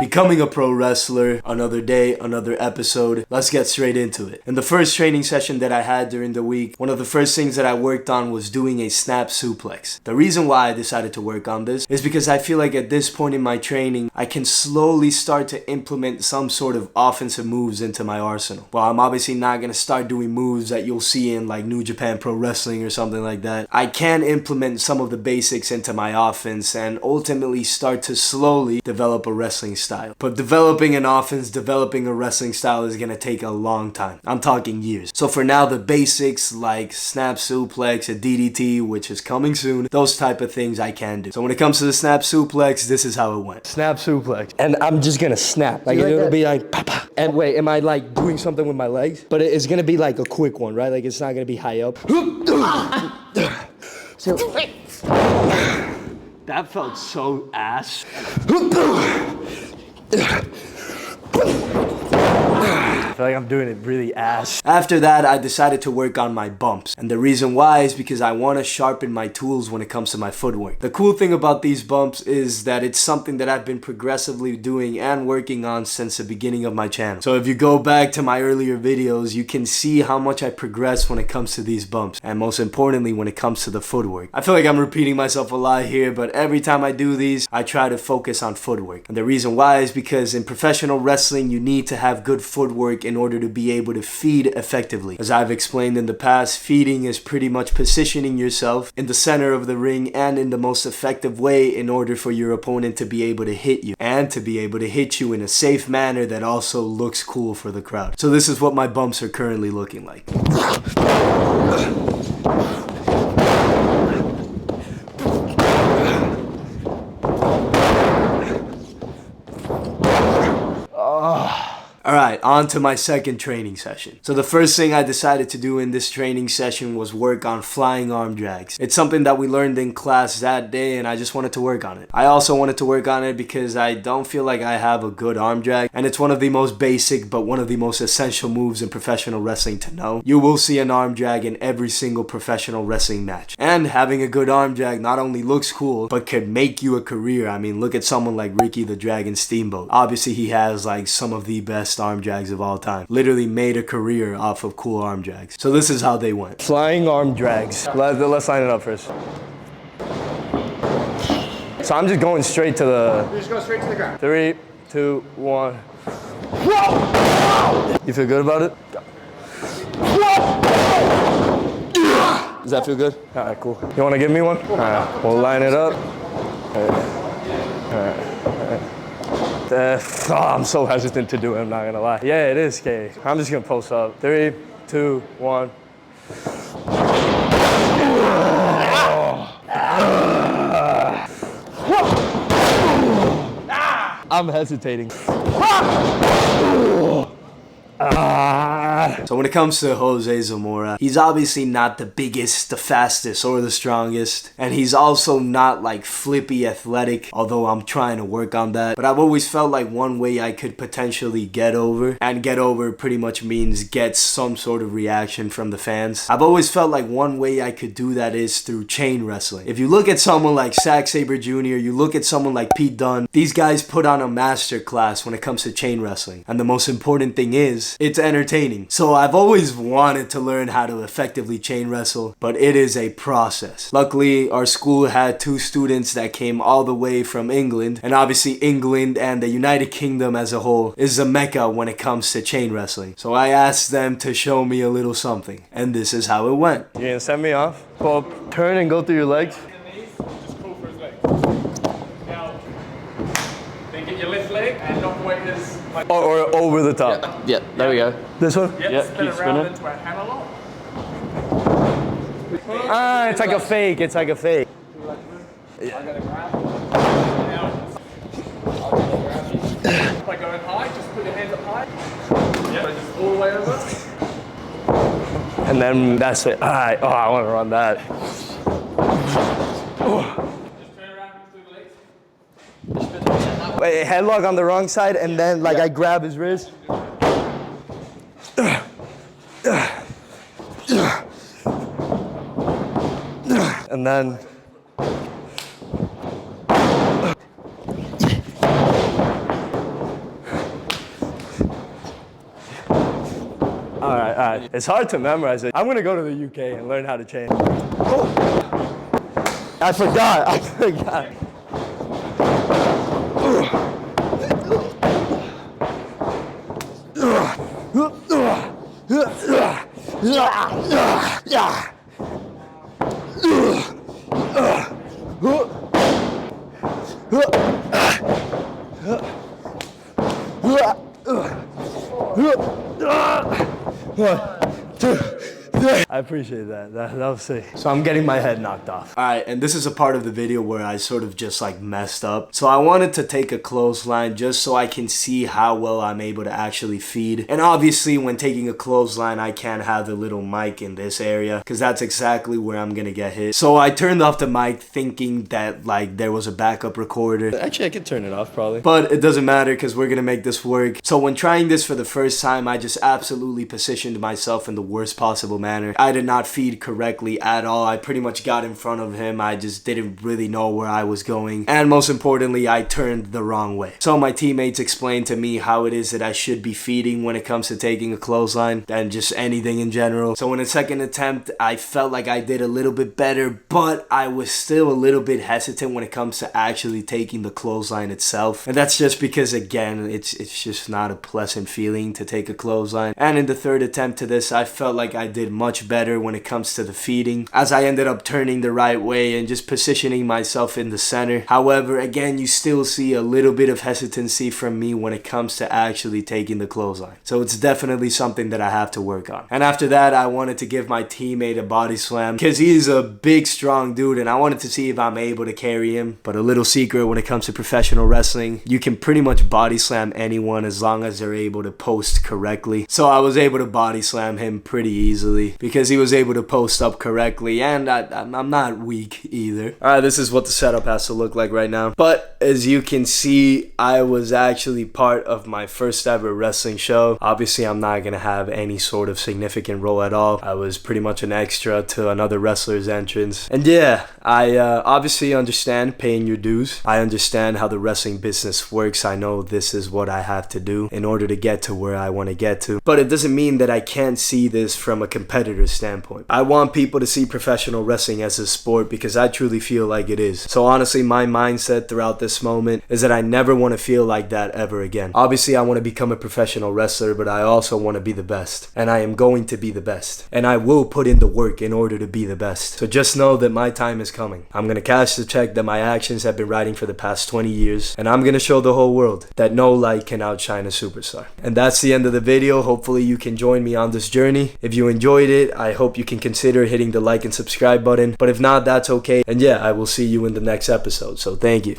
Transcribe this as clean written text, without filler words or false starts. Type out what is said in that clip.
Becoming a pro wrestler, another day, another episode. Let's get straight into it. In the first training session that I had during the week, one of the first things that I worked on was doing a snap suplex. The reason why I decided to work on this is because I feel like at this point in my training, I can slowly start to implement some sort of offensive moves into my arsenal. Well, I'm obviously not going to start doing moves that you'll see in like New Japan Pro Wrestling or something like that. I can implement some of the basics into my offense and ultimately start to slowly develop a wrestling style. But developing an offense, developing a wrestling style is going to take a long time. I'm talking years. So for now, the basics like snap suplex, a DDT, which is coming soon, those type of things I can do. So when it comes to the snap suplex, this is how it went. Snap suplex. And I'm just going to snap. Like it'll be like, papa. And wait, am I like doing something with my legs? But it's going to be like a quick one, right? Like it's not going to be high up. So, that felt so ass. I feel like I'm doing it really ass. After that, I decided to work on my bumps. And the reason why is because I want to sharpen my tools when it comes to my footwork. The cool thing about these bumps is that it's something that I've been progressively doing and working on since the beginning of my channel. So if you go back to my earlier videos, you can see how much I progress when it comes to these bumps. And most importantly, when it comes to the footwork. I feel like I'm repeating myself a lot here, but every time I do these, I try to focus on footwork. And the reason why is because in professional wrestling, you need to have good footwork in order to be able to feed effectively. As I've explained in the past, feeding is pretty much positioning yourself in the center of the ring and in the most effective way in order for your opponent to be able to hit you and to be able to hit you in a safe manner that also looks cool for the crowd. So this is what my bumps are currently looking like. Alright, on to my second training session. So the first thing I decided to do in this training session was work on flying arm drags. It's something that we learned in class that day and I just wanted to work on it. I also wanted to work on it because I don't feel like I have a good arm drag and it's one of the most basic but one of the most essential moves in professional wrestling to know. You will see an arm drag in every single professional wrestling match. And having a good arm drag not only looks cool but could make you a career. I mean, look at someone like Ricky the Dragon Steamboat. Obviously he has like some of the best arm drags of all time. Literally made a career off of cool arm drags. So this is how they went. Flying arm drags. Let's line it up first. So I'm just going straight to the... You're just going straight to the ground. 3, 2, 1. You feel good about it? Does that feel good? All right, cool. You want to give me one? All right, we'll line it up. All right. I'm so hesitant to do it, I'm not gonna lie. Yeah, it is scary. I'm just gonna post up. 3, 2, 1. I'm hesitating. So when it comes to Jose Zamora, he's obviously not the biggest, the fastest, or the strongest. And he's also not like flippy athletic, although I'm trying to work on that. But I've always felt like one way I could potentially get over, and get over pretty much means get some sort of reaction from the fans. I've always felt like one way I could do that is through chain wrestling. If you look at someone like Zack Sabre Jr., you look at someone like Pete Dunne, these guys put on a masterclass when it comes to chain wrestling. And the most important thing is, it's entertaining. So I've always wanted to learn how to effectively chain wrestle, but it is a process. Luckily, our school had 2 students that came all the way from England, and obviously England and the United Kingdom as a whole is a mecca when it comes to chain wrestling. So I asked them to show me a little something, and this is how it went. You're gonna send me off? Well, turn and go through your legs. Just pull for his leg. Now, then get your left leg and not weight his... Or over the top. Yeah, there we go. This one? Yep, spin it around into a hammer lock. It's like a fake. It's like a fake. Yeah. I'm gonna grab. Now, by going high, just put your hands up high. Yeah. So just all the way over. And then that's it. All right. Oh, I want to run that. Just turn around and do the legs. Wait, headlock on the wrong side, and then like I grab his wrist. And then Alright. It's hard to memorize it. I'm gonna go to the UK and learn how to chain. Oh. I forgot. One, two, three. I appreciate that. That was sick. So I'm getting my head knocked off. Alright, and this is a part of the video where I sort of just like messed up. So I wanted to take a clothesline just so I can see how well I'm able to actually feed. And obviously when taking a clothesline, I can't have the little mic in this area because that's exactly where I'm gonna get hit. So I turned off the mic thinking that like there was a backup recorder. Actually, I could turn it off probably. But it doesn't matter because we're gonna make this work. So when trying this for the first time, I just absolutely positioned myself in the worst possible manner. I did not feed correctly at all. I pretty much got in front of him. I just didn't really know where I was going. And most importantly, I turned the wrong way. So my teammates explained to me how it is that I should be feeding when it comes to taking a clothesline and just anything in general. So in a second attempt, I felt like I did a little bit better, but I was still a little bit hesitant when it comes to actually taking the clothesline itself. And that's just because, again, it's just not a pleasant feeling to take a clothesline. And in the third attempt to this, I felt like I did much better when it comes to the feeding, as I ended up turning the right way and just positioning myself in the center. However, again, you still see a little bit of hesitancy from me when it comes to actually taking the clothesline. So it's definitely something that I have to work on. And after that, I wanted to give my teammate a body slam because he's a big, strong dude, and I wanted to see if I'm able to carry him. But a little secret when it comes to professional wrestling, you can pretty much body slam anyone as long as they're able to post correctly. So I was able to body slam him pretty easily because he was able to post up correctly, and I'm not weak either. Alright, this is what the setup has to look like right now. But as you can see, I was actually part of my first ever wrestling show. Obviously, I'm not gonna have any sort of significant role at all. I was pretty much an extra to another wrestler's entrance. And yeah, I obviously understand paying your dues. I understand how the wrestling business works. I know this is what I have to do in order to get to where I want to get to. But it doesn't mean that I can't see this from a competitor's standpoint. I want people to see professional wrestling as a sport because I truly feel like it is. So honestly, my mindset throughout this moment is that I never want to feel like that ever again. Obviously, I want to become a professional wrestler, but I also want to be the best. And I am going to be the best. And I will put in the work in order to be the best. So just know that my time is coming. I'm going to cash the check that my actions have been writing for the past 20 years. And I'm going to show the whole world that no light can outshine a superstar. And that's the end of the video. Hopefully you can join me on this journey. If you enjoyed it, I hope you can consider hitting the like and subscribe button. But if not, that's okay. And yeah, I will see you in the next episode. So thank you.